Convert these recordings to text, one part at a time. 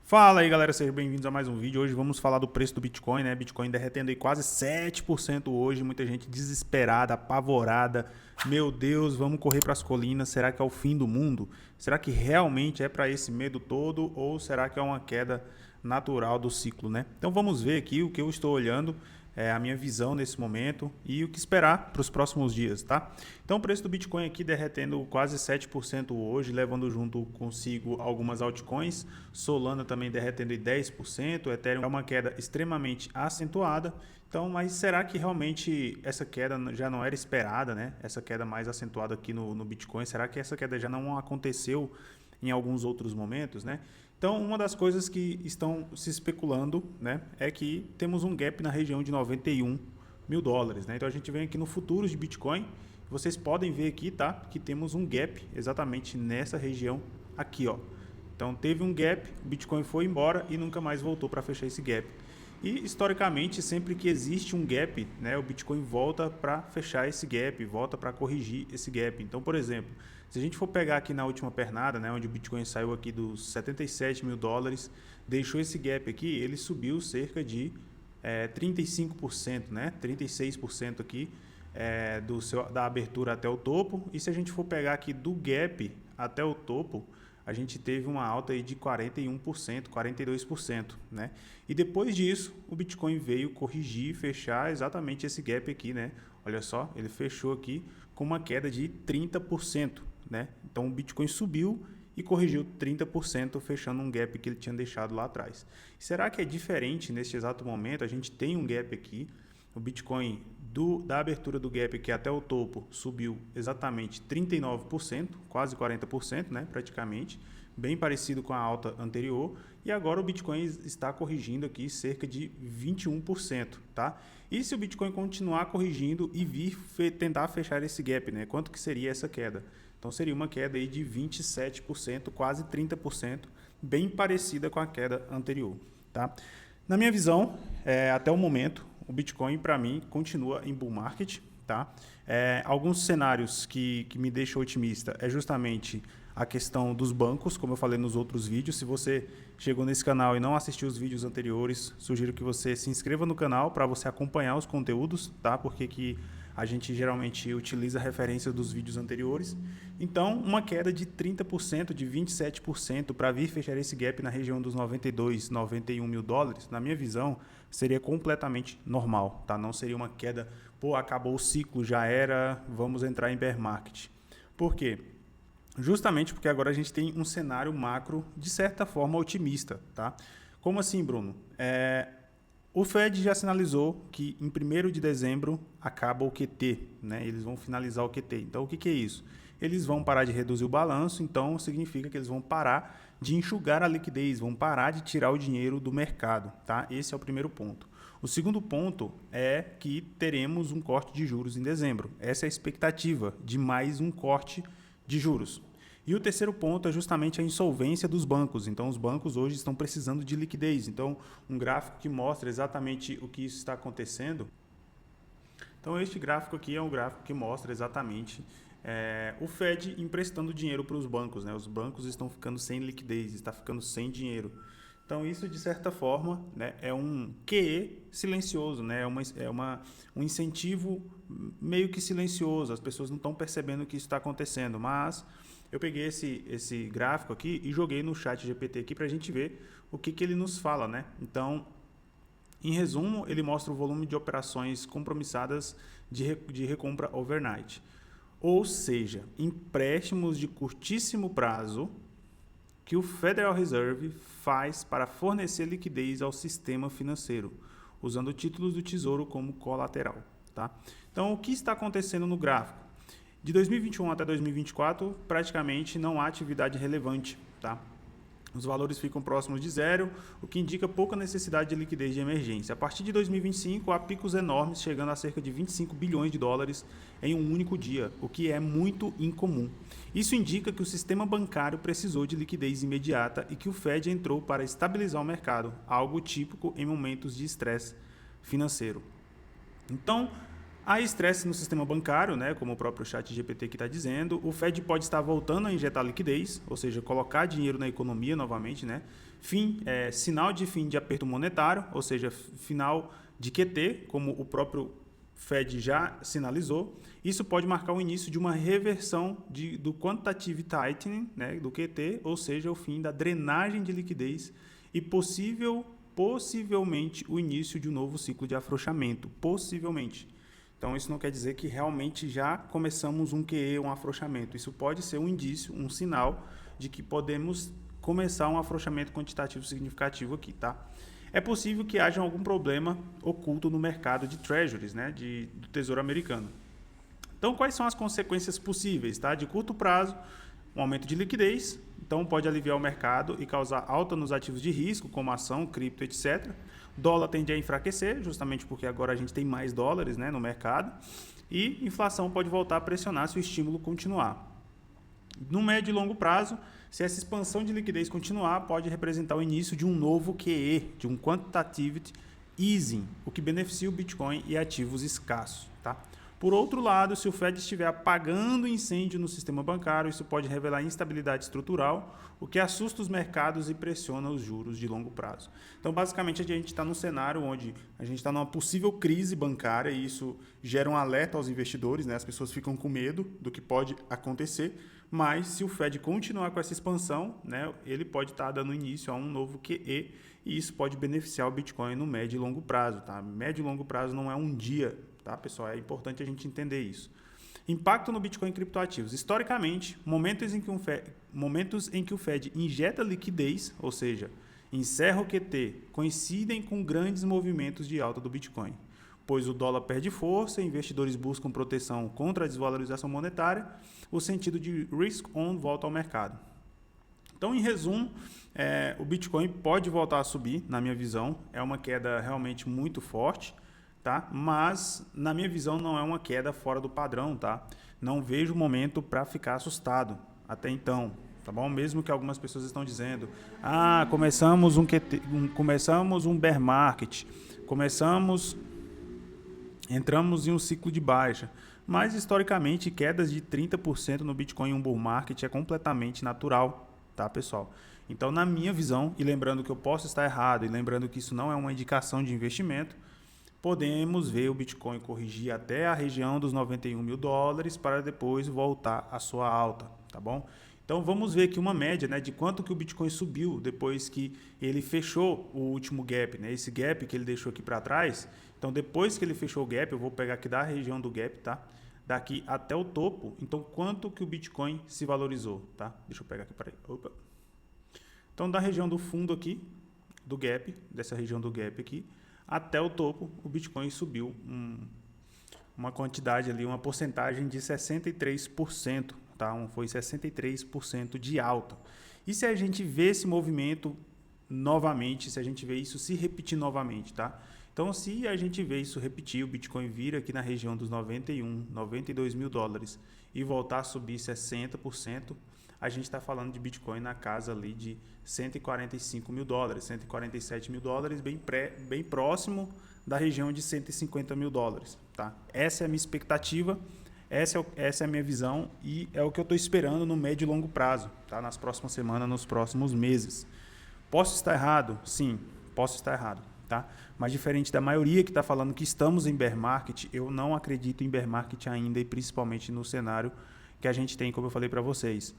Fala aí galera, sejam bem-vindos a mais um vídeo. Hoje vamos falar do preço do Bitcoin, né? Bitcoin derretendo aí quase 7% hoje, muita gente desesperada, apavorada. Meu Deus, vamos correr para as colinas, será que é o fim do mundo? Será que realmente é para esse medo todo ou será que é uma queda natural do ciclo, né? Então vamos ver aqui o que eu estou olhando, a minha visão nesse momento e o que esperar para os próximos dias, tá? Então o preço do Bitcoin aqui derretendo quase 7% hoje, levando junto consigo algumas altcoins, Solana também derretendo 10%, Ethereum é uma queda extremamente acentuada. Então, mas será que realmente essa queda já não era esperada, né? Essa queda mais acentuada aqui no Bitcoin, será que essa queda já não aconteceu em alguns outros momentos, né? Então, uma das coisas que estão se especulando, né, é que temos um gap na região de 91 mil dólares, né? Então, a gente vem aqui no futuros de Bitcoin, vocês podem ver aqui, tá, que temos um gap exatamente nessa região aqui, ó. Então, teve um gap, o Bitcoin foi embora e nunca mais voltou para fechar esse gap. E historicamente, sempre que existe um gap, né, o Bitcoin volta para fechar esse gap, volta para corrigir esse gap. Então, por exemplo, se a gente for pegar aqui na última pernada, né, onde o Bitcoin saiu aqui dos 77 mil dólares, deixou esse gap aqui, ele subiu cerca de 35%, né, 36% aqui da abertura até o topo. E se a gente for pegar aqui do gap até o topo, a gente teve uma alta aí de 41%, 42%, né? E depois disso, o Bitcoin veio corrigir, fechar exatamente esse gap aqui, né? Olha só, ele fechou aqui com uma queda de 30%, né? Então o Bitcoin subiu e corrigiu 30%, fechando um gap que ele tinha deixado lá atrás. Será que é diferente neste exato momento? A gente tem um gap aqui, o Bitcoin da abertura do gap aqui até o topo subiu exatamente 39%, quase 40%, né, praticamente, bem parecido com a alta anterior, e agora o Bitcoin está corrigindo aqui cerca de 21%, tá? E se o Bitcoin continuar corrigindo e vir tentar fechar esse gap, né, quanto que seria essa queda? Então seria uma queda aí de 27%, quase 30%, bem parecida com a queda anterior, tá? Na minha visão, até o momento, o Bitcoin, para mim, continua em bull market, tá? Alguns cenários que me deixam otimista é justamente a questão dos bancos, como eu falei nos outros vídeos. Se você chegou nesse canal e não assistiu os vídeos anteriores, sugiro que você se inscreva no canal para você acompanhar os conteúdos, tá? Porque a gente geralmente utiliza a referência dos vídeos anteriores. Então, uma queda de 30%, de 27% para vir fechar esse gap na região dos 92, 91 mil dólares, na minha visão, seria completamente normal, tá? Não seria uma queda, pô, acabou o ciclo, já era, vamos entrar em bear market. Por quê? Justamente porque agora a gente tem um cenário macro, de certa forma, otimista, tá? Como assim, Bruno? O Fed já sinalizou que em 1º de dezembro acaba o QT, né? Eles vão finalizar o QT. Então, o que é isso? Eles vão parar de reduzir o balanço, então significa que eles vão parar de enxugar a liquidez, vão parar de tirar o dinheiro do mercado, tá? Esse é o primeiro ponto. O segundo ponto é que teremos um corte de juros em dezembro. Essa é a expectativa de mais um corte de juros. E o terceiro ponto é justamente a insolvência dos bancos. Então, os bancos hoje estão precisando de liquidez. Então, um gráfico que mostra exatamente o que isso está acontecendo. Então, este gráfico aqui é um gráfico que mostra exatamente o Fed emprestando dinheiro para os bancos, né? Os bancos estão ficando sem liquidez, está ficando sem dinheiro. Então, isso, de certa forma, né, é um QE silencioso, né? Um incentivo meio que silencioso. As pessoas não estão percebendo que isso está acontecendo, mas eu peguei esse gráfico aqui e joguei no chat GPT aqui para a gente ver o que ele nos fala, né? Então, em resumo, ele mostra o volume de operações compromissadas de recompra overnight. Ou seja, empréstimos de curtíssimo prazo que o Federal Reserve faz para fornecer liquidez ao sistema financeiro, usando títulos do Tesouro como colateral, tá? Então, o que está acontecendo no gráfico? De 2021 até 2024, praticamente não há atividade relevante, tá? Os valores ficam próximos de zero, o que indica pouca necessidade de liquidez de emergência. A partir de 2025, há picos enormes, chegando a cerca de 25 bilhões de dólares em um único dia, o que é muito incomum. Isso indica que o sistema bancário precisou de liquidez imediata e que o Fed entrou para estabilizar o mercado, algo típico em momentos de estresse financeiro. Então, Há estresse no sistema bancário, né, como o próprio ChatGPT que está dizendo. O Fed pode estar voltando a injetar liquidez, ou seja, colocar dinheiro na economia novamente, né? Sinal de fim de aperto monetário, ou seja, final de QT, como o próprio Fed já sinalizou. Isso pode marcar o início de uma reversão do quantitative tightening, né, do QT, ou seja, o fim da drenagem de liquidez e possivelmente o início de um novo ciclo de afrouxamento, possivelmente. Então, isso não quer dizer que realmente já começamos um QE, um afrouxamento. Isso pode ser um indício, um sinal de que podemos começar um afrouxamento quantitativo significativo aqui, tá? É possível que haja algum problema oculto no mercado de treasuries, né, do Tesouro Americano. Então, quais são as consequências possíveis? Tá? De curto prazo, um aumento de liquidez, então pode aliviar o mercado e causar alta nos ativos de risco, como ação, cripto, etc. Dólar tende a enfraquecer, justamente porque agora a gente tem mais dólares, né, no mercado. E inflação pode voltar a pressionar se o estímulo continuar. No médio e longo prazo, se essa expansão de liquidez continuar, pode representar o início de um novo QE, de um quantitative easing, o que beneficia o Bitcoin e ativos escassos. Tá? Por outro lado, se o Fed estiver apagando incêndio no sistema bancário, isso pode revelar instabilidade estrutural, o que assusta os mercados e pressiona os juros de longo prazo. Então, basicamente, a gente está num cenário onde a gente está numa possível crise bancária e isso gera um alerta aos investidores, né? As pessoas ficam com medo do que pode acontecer, mas se o Fed continuar com essa expansão, né, ele pode estar dando início a um novo QE e isso pode beneficiar o Bitcoin no médio e longo prazo. Tá? Médio e longo prazo não é um dia, tá, pessoal? É importante a gente entender isso. Impacto no Bitcoin e criptoativos. Historicamente, momentos em que o Fed injeta liquidez, ou seja, encerra o QT, coincidem com grandes movimentos de alta do Bitcoin, pois o dólar perde força, investidores buscam proteção contra a desvalorização monetária, o sentido de risk-on volta ao mercado. Então, em resumo, o Bitcoin pode voltar a subir, na minha visão, é uma queda realmente muito forte, tá? Mas, na minha visão, não é uma queda fora do padrão, tá? Não vejo momento para ficar assustado até então, tá bom? Mesmo que algumas pessoas estão dizendo, começamos um bear market, entramos em um ciclo de baixa, mas historicamente quedas de 30% no Bitcoin em um bull market é completamente natural, tá, pessoal? Então, na minha visão, e lembrando que eu posso estar errado, e lembrando que isso não é uma indicação de investimento, podemos ver o Bitcoin corrigir até a região dos 91 mil dólares para depois voltar à sua alta, tá bom? Então vamos ver aqui uma média, né, de quanto que o Bitcoin subiu depois que ele fechou o último gap, né, esse gap que ele deixou aqui para trás. Então depois que ele fechou o gap, eu vou pegar aqui da região do gap, tá? Daqui até o topo, então quanto que o Bitcoin se valorizou, tá? Deixa eu pegar aqui, peraí. Opa. Então da região do fundo aqui, do gap, dessa região do gap aqui, até o topo, o Bitcoin subiu uma quantidade ali, uma porcentagem de 63%, tá? Foi 63% de alta. E se a gente vê esse movimento novamente, se a gente vê isso se repetir novamente, tá? Então, se a gente vê isso repetir, o Bitcoin vir aqui na região dos 92 mil dólares e voltar a subir 60%, a gente está falando de Bitcoin na casa ali de 145 mil dólares, 147 mil dólares, bem próximo da região de 150 mil dólares. Tá? Essa é a minha expectativa, essa é a minha visão e é o que eu estou esperando no médio e longo prazo, tá? Nas próximas semanas, nos próximos meses. Posso estar errado? Sim, posso estar errado. Tá? Mas diferente da maioria que está falando que estamos em bear market, eu não acredito em bear market ainda e principalmente no cenário que a gente tem, como eu falei para vocês.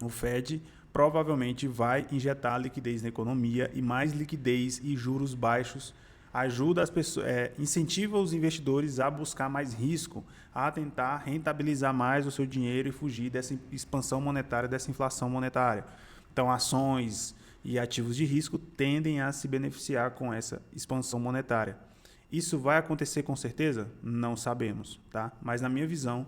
O Fed provavelmente vai injetar liquidez na economia e mais liquidez e juros baixos ajuda as pessoas, incentiva os investidores a buscar mais risco, a tentar rentabilizar mais o seu dinheiro e fugir dessa expansão monetária, dessa inflação monetária. Então, ações e ativos de risco tendem a se beneficiar com essa expansão monetária. Isso vai acontecer com certeza? Não sabemos, tá? Mas na minha visão,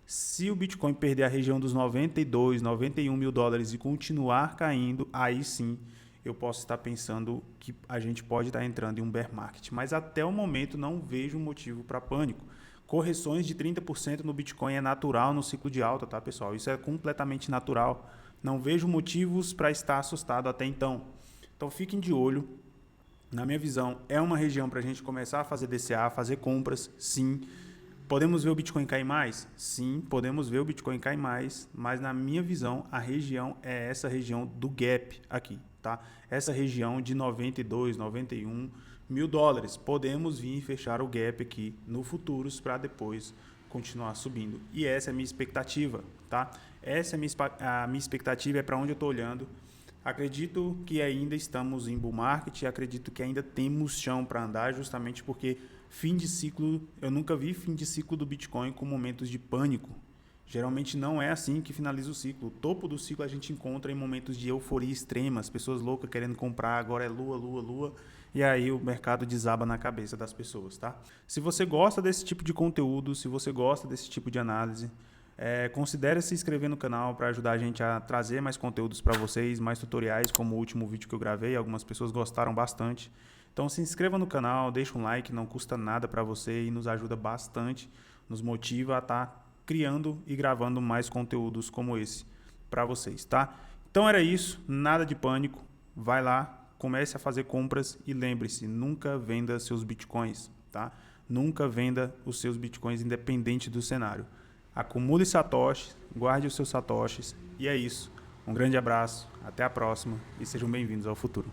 se o Bitcoin perder a região dos 92, 91 mil dólares e continuar caindo, aí sim eu posso estar pensando que a gente pode estar entrando em um bear market. Mas até o momento não vejo motivo para pânico. Correções de 30% no Bitcoin é natural no ciclo de alta, tá, pessoal? Isso é completamente natural. Não vejo motivos para estar assustado até então. Então fiquem de olho. Na minha visão, é uma região para a gente começar a fazer DCA, fazer compras, sim. Podemos ver o Bitcoin cair mais? Sim, podemos ver o Bitcoin cair mais, mas na minha visão, a região é essa região do gap aqui, tá? Essa região de 92, 91 mil dólares. Podemos vir fechar o gap aqui no futuros para depois continuar subindo. E essa é a minha expectativa, tá? Essa é a minha expectativa, é para onde eu estou olhando. Acredito que ainda estamos em bull market, acredito que ainda temos chão para andar, justamente porque fim de ciclo, eu nunca vi fim de ciclo do Bitcoin com momentos de pânico. Geralmente não é assim que finaliza o ciclo. O topo do ciclo a gente encontra em momentos de euforia extrema, as pessoas loucas querendo comprar, agora é lua, lua, lua, e aí o mercado desaba na cabeça das pessoas, tá? Se você gosta desse tipo de conteúdo, se você gosta desse tipo de análise, considere se inscrever no canal para ajudar a gente a trazer mais conteúdos para vocês, mais tutoriais, como o último vídeo que eu gravei, algumas pessoas gostaram bastante. Então se inscreva no canal, deixa um like, não custa nada para você e nos ajuda bastante, nos motiva a estar criando e gravando mais conteúdos como esse para vocês, tá? Então era isso, nada de pânico, vai lá, comece a fazer compras e lembre-se, nunca venda seus bitcoins, tá? Nunca venda os seus bitcoins independente do cenário. Acumule satoshis, guarde os seus satoshis e é isso. Um grande abraço, até a próxima e sejam bem-vindos ao futuro.